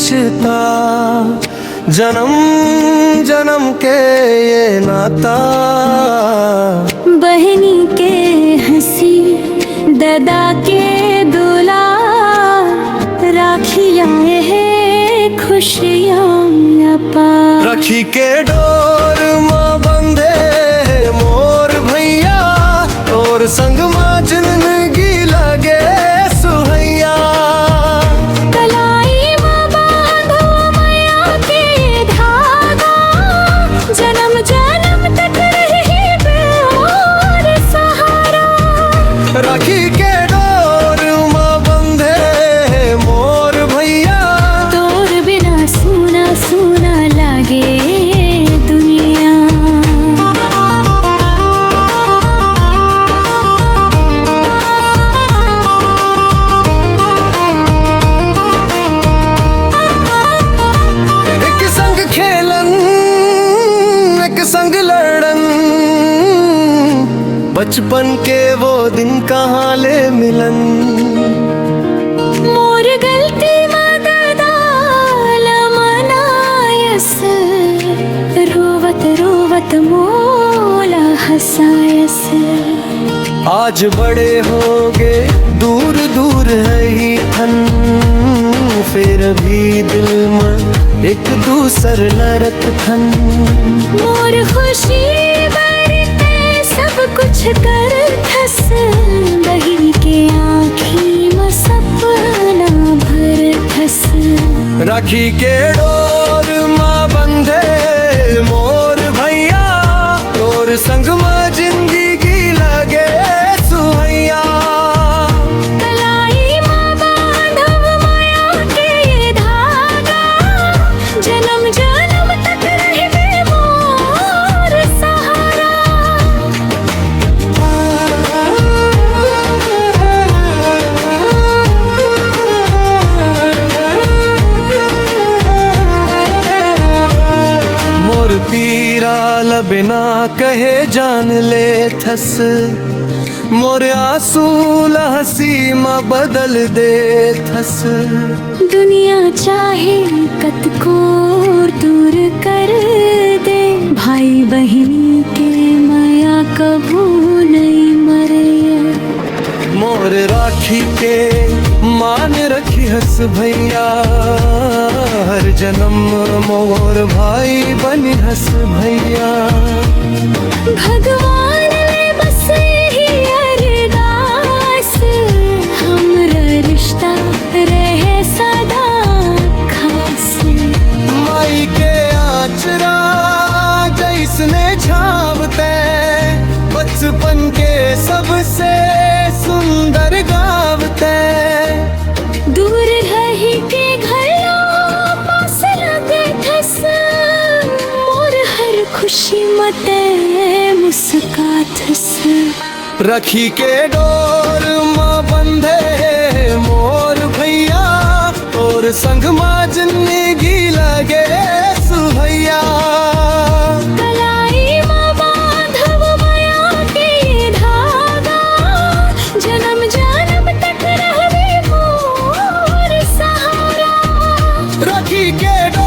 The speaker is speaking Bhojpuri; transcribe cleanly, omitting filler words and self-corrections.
रिश्ता, जन्म जन्म के ये नाता। बहनी के हंसी ददा के दूल्हा, राखियाँ है खुशियाँ पा। राखी के डोर माँ बंधे मोर भैया, और संग माँ जिंदगी लगे सुहैया। कलाई माँ बांधो मैया के धागा, जन्म जन्म तक रहे प्यार सहारा। राखी के डोर माँ बंधे मोर भैया, तोर बिना सूना सूना लागे दुनिया। एक संग खेलन एक संग लड़न, बचपन के वो दिन कहाँ ले मिलन। मोर गलती मददाल मनायस, रोवत रोवत मोला हंसायस। आज बड़े होगे दूर दूर है ही थन, फिर भी दिल में एक दूसर लरत थन। मोर खुशी बरते सब कुछ कर थस, बहिन के आँखी में सपना भर थस। राखी के डोर माँ बंधे मोर भैया, और संग माँ जिंदगी लगे सुहैया। कलाई माँ बांधव माया के धागा, जन्म जन्म तक रहे मोर सहारा। मोर पीरा लबिना कहे जान ले थस, मोर आंसू हंसी माँ बदल दे थस। दुनिया चाहे कतको दूर कर दे, भाई बहन के माया कभू नहीं मरे। मोर राखी के मान रखी हस भैया, हर जन्म मोर भाई बनी हस भैया। भगवान ने बस यही अरदास, हमरा रिश्ता रहे सदा खास। माई के आचरा जैसने छावते, बचपन के सबसे सुंदर गावते। दूर रही के घलो पास लगे ठस, मोर हर खुशी मते मुस्काथस। राखी के डोर माँ बंधे मोर भैया, और संग माँ जिंदगी लगे सुहैया। कलाई माँ बांधव माया के धागा, जन्म जन्म तक रहे मोर सहारा। राखी के डोर